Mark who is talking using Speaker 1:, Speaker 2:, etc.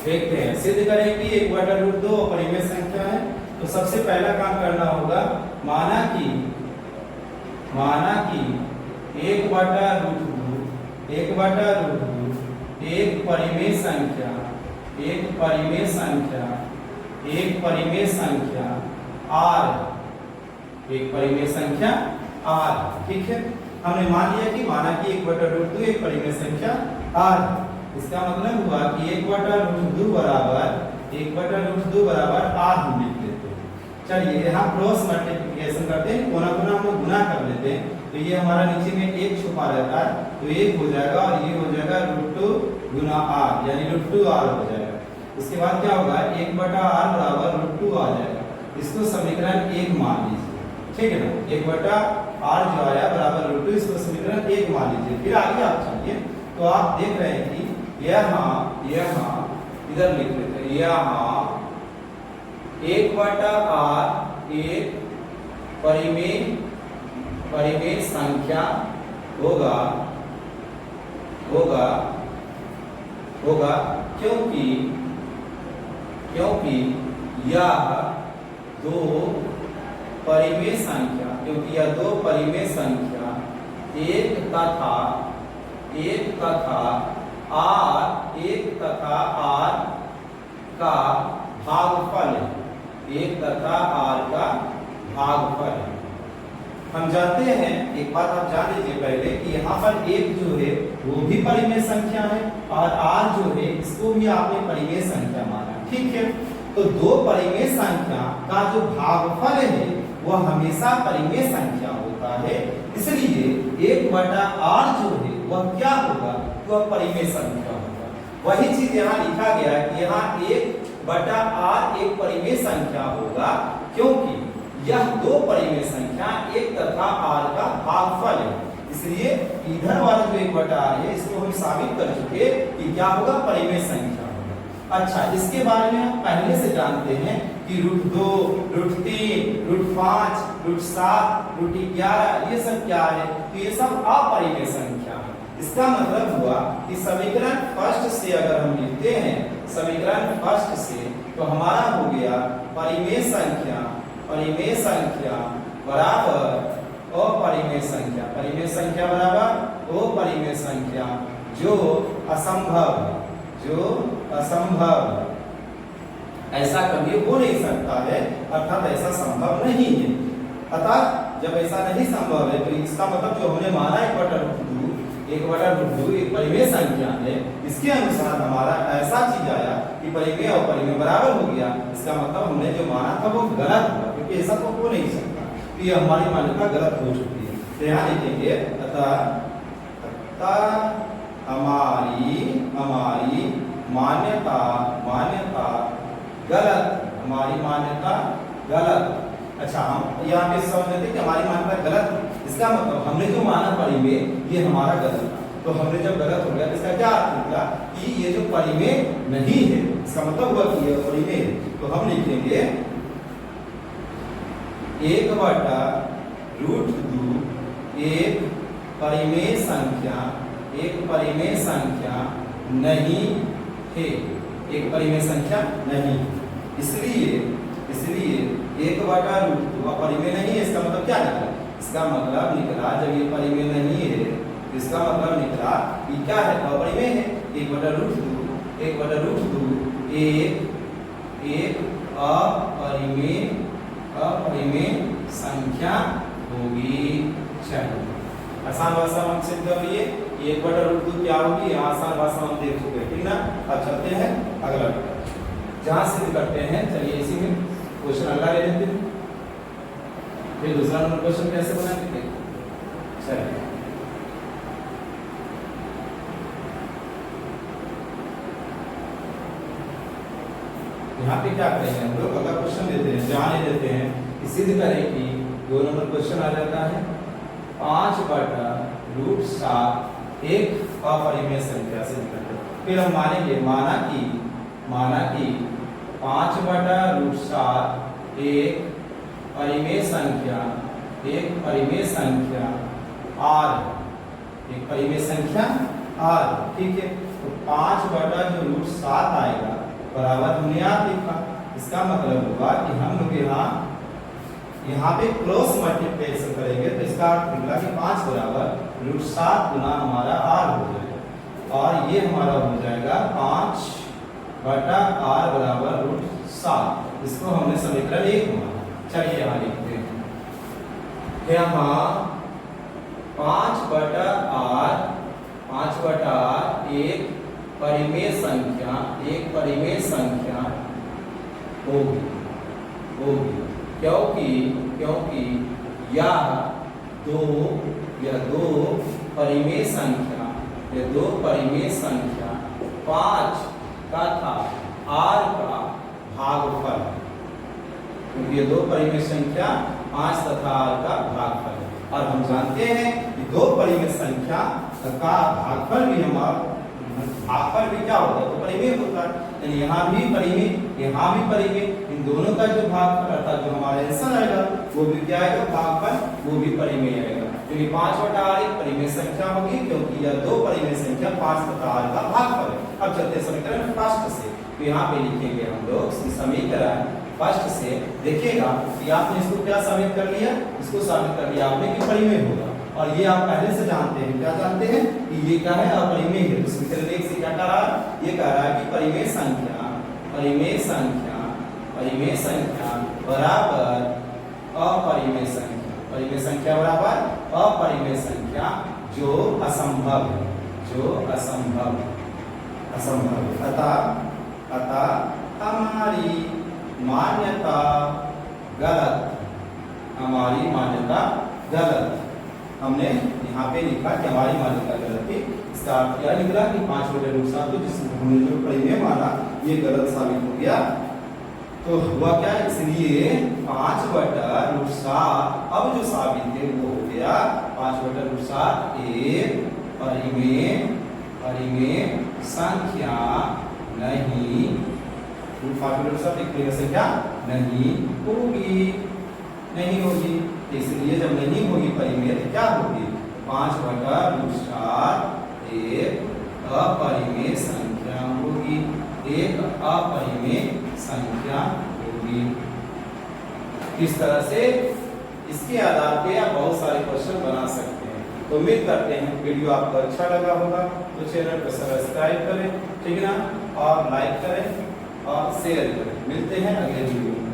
Speaker 1: देखते हैं, सिद्ध करें कि 1/√2 अपरिमेय संख्या है। तो सबसे पहला काम करना होगा, माना कि 1/√2 एक परिमेय संख्या r, एक परिमेय संख्या r। ठीक है, हमने मान लिया कि माना कि 1/√2 एक परिमेय संख्या r। इसका मतलब हुआ कि 1/√2 बराबर r हम लिख लेते हैं। चलिए यहाँ क्रॉस मल्टीप्लिकेशन करते हैं, कोना कोना हम लोग गुना कर लेते हैं, तो ये हमारा नीचे में 1 छुपा रहता है, तो 1 हो जाएगा और ये हो जाएगा √2 गुना r, यानी √2r हो जाएगा। उसके बाद क्या होगा, 1/r बराबर √2 आ जाएगा। इसको समीकरण 1 मान लीजिए, ठीक है ना। 1/r जो आया बराबर √2, इसको समीकरण 1 मान लीजिए। फिर आगे आप चलिए, तो आप देख रहे हैं कि यहाँ इधर लिख लेते हैं, यहाँ 1/r एक परिमेय संख्या होगा क्योंकि यह दो परिमेय संख्या एक तथा r का भागफल है, हम जानते हैं, एक बात आप जान लीजिए पहले कि यहाँ पर एक जो है वो भी परिमेय संख्या है और r जो है इसको भी आपने परिमेय संख्या माना, ठीक है। तो दो परिमेय संख्या का जो भागफल है वह हमेशा परिमेय संख्या होता है, इसलिए 1/r जो है वह क्या होगा, वह परिमेय संख्या होगा। वही चीज यहाँ लिखा गया है कि यहाँ 1/r एक परिमेय संख्या होगा क्योंकि यह दो परिमेय संख्या एक तथा r का भागफल है, इसलिए इधर वाला जो 1/r है इसको हम साबित कर चुके कि क्या होगा, परिमेय संख्या होगा। अच्छा, इसके बारे में हम पहले से जानते हैं कि √2, √3, √5, √7, √11 ये सब क्या है, तो ये सब अपरिमेय संख्या है। इसका मतलब हुआ कि समीकरण फर्स्ट से अगर हम लिखते हैं, समीकरण फर्स्ट से, तो हमारा हो गया परिमेय संख्या बराबर अपरिमेय संख्या जो असंभव है, ऐसा कभी हो नहीं सकता है, अर्थात ऐसा संभव नहीं है। अतः जब ऐसा नहीं संभव है तो इसका मतलब जो हमने माना 1/√2 एक परिमेय संख्या है, इसके अनुसार हमारा ऐसा चीज आया कि परिमेय और परिमेय बराबर हो गया। इसका मतलब हमने जो माना था वो गलत हुआ, क्योंकि ऐसा तो हो नहीं सकता, तो ये हमारी मान्यता गलत हो चुकी है। तो यहाँ लिखेंगे अतः हमारी मान्यता गलत। अच्छा, हम यहाँ पे समझ लेते कि हमारी मान्यता गलत, इसका मतलब हमने जो माना परिमेय ये हमारा गलत था। तो हमने जब गलत हो गया तो इसका क्या अर्थ निकला कि ये जो परिमेय नहीं है, इसका मतलब हुआ कि ये परिमेय है। तो हम लिखेंगे 1/√2 एक परिमेय संख्या नहीं है, इसलिए 1/√2 परिमेय नहीं है। इसका मतलब क्या निकला, इसका मतलब निकला जब ये परिमेय नहीं है तो इसका मतलब निकला कि क्या है, अपरिमेय है। 1/√2 एक अपरिमेय संख्या होगी। चलो आसान भाषा में सिद्ध कर लिए 1/√2 क्या होगी, आसान भाषा में देख चुके हैं, ठीक ना। अब चलते हैं अगला जहां सिद्ध करते हैं। चलिए इसी में क्वेश्चन अगला ले लेते हैं, फिर दूसरा नंबर क्वेश्चन कैसे बनाएंगे। चलिए यहाँ पे क्या करेंगे, हम लोग अगला क्वेश्चन देते हैं, जहाँ ले लेते हैं कि सिद्ध करें कि 2 नंबर क्वेश्चन आ जाता है 5/√7 एक अपरिमेय संख्या सिद्ध करते हैं। फिर हम मानेंगे माना कि 5/√7 एक परिमेय संख्या r, एक परिमेय संख्या r, ठीक है। तो 5/√7 आएगा बराबर हमने यहाँ लिखा। इसका मतलब होगा कि हम लोग यहाँ पे क्रॉस मल्टीप्लिकेशन करेंगे तो इसका अर्थ निकला कि 5 बराबर √7 गुना हमारा r हो जाएगा और ये हमारा हो जाएगा 5 बटा r बराबर √7। इसको हमने समीकरण 1 माना। चलिए यहाँ लिखते हैं, यहाँ 5 बटा r एक परिमेय संख्या होगी क्योंकि यह दो परिमेय संख्या 5 तथा r का भागफल, क्योंकि ये दो परिमेय संख्या 5 तथा r का भागफल है। और हम जानते हैं कि दो परिमेय संख्या का भागफल भी क्या होता है, तो परिमेय होता है। यानी यहाँ भी परिमेय, इन दोनों का जो भागफल अर्थात जो हमारा आंसर आएगा वो भी क्या आएगा, भागफल वो भी परिमेय आएगा। क्योंकि 5 बटा r एक परिमेय संख्या होगी क्योंकि यह दो परिमेय संख्या 5 तथा r का भागफल है। अब चलते हैं समीकरण फर्स्ट से, तो यहाँ पे लिखेंगे हम लोग समीकरण फर्स्ट से। देखिएगा कि आपने इसको क्या साबित कर लिया, इसको साबित कर लिया आपने कि परिमेय होगा। और ये आप पहले से जानते हैं, क्या जानते हैं कि ये क्या है, अपरिमेय है। तो समीकरण 1 से क्या कह रहा है, ये कह रहा है कि परिमेय संख्या बराबर अपरिमेय संख्या जो असंभव है। अतः हमारी मान्यता गलत। हमने यहाँ पे लिखा कि हमारी मान्यता गलत थी। इसका अर्थ क्या निकला कि 5 बटे √7 तो जिसको हमने जो परिमेय माना ये गलत साबित हो गया। तो हुआ क्या, इसलिए 5 बटा √7 अब जो साबित है वो हो गया 5 बटा √7 एक परिमेय संख्या नहीं, 5 बटा √7 एक परिमेय संख्या नहीं होगी। इसलिए जब नहीं होगी परिमेय तो क्या होगी, 5 बटा √7 एक अपरिमेय संख्या होगी, इस तरह से इसके आधार पे आप बहुत सारे क्वेश्चन बना सकते हैं। तो उम्मीद करते हैं वीडियो आपको अच्छा लगा होगा, तो चैनल को सब्सक्राइब करें, ठीक है ना, और लाइक करें और शेयर करें। मिलते हैं अगले वीडियो में।